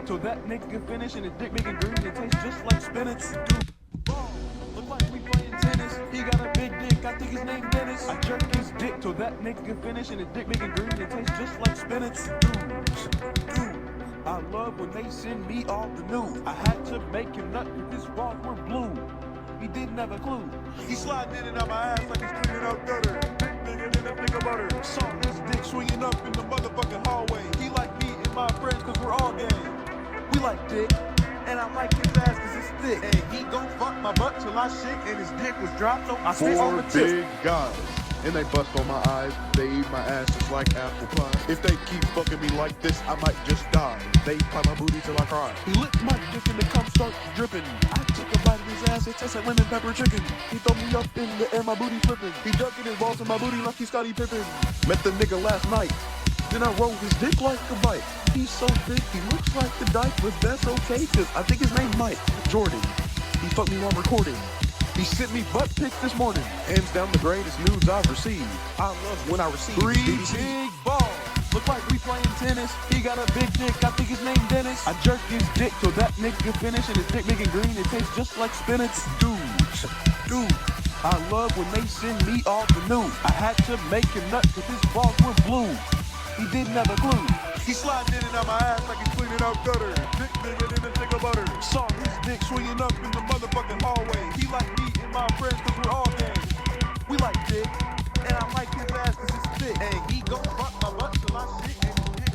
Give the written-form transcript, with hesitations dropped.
till that nigga finish, and his dick making green, it tastes just like spinach. Dude, ball, look like we playing tennis. He got a big dick, I think his name Dennis. I jerk his dick till that nigga finish, and his dick making green, it tastes just like spinach. Dude, I love when they send me all the news. I had to make him nut because his balls were blue. He didn't have a clue. He sliding in and out my ass like he's cleaning out gutter. Dick nigga in a nigga butter. Saw his dick swinging up in the motherfucking hallway. He like me and my friends cause we're all gay. We like dick, and I like his ass cause it's thick. And he gon' fuck my butt till I shit and his dick was dropped, so I spit on the Four tip. big guys, and they bust on my eyes. They eat my ass just like apple pie. If they keep fucking me like this, I might just die. They pop my booty till I cry. He licked my dick and the cum start dripping. I took a bite of his ass, it tastes like lemon pepper chicken. He threw me up in the air, my booty flipping. He ducking his balls in my booty like he's Scottie Pippen. Met the nigga last night, then I rolled his dick like a bite. He's so thick, he looks like the dyke, but that's okay, cause I think his name's Mike Jordan. He fucked me while recording. He sent me butt pics this morning. Hands down the greatest nudes I've received. I love when I receive 3 big balls. Look like we playing tennis. He got a big dick, I think his name Dennis. I jerk his dick till that nigga finish, and his dick making green, it tastes just like spinach. Dude, I love when they send me all the news. I had to make him nut cause his balls were blue. He didn't have a clue. He sliding in and out my ass like he's cleaning out gutter. Dick nigga in a nigga butter. Saw his dick swinging up in the motherfucking hallway. He like me and my friends cause we're all gay. We like dick, and I like his ass cause it's thick. And he gon' fuck my butt till I shit and his dick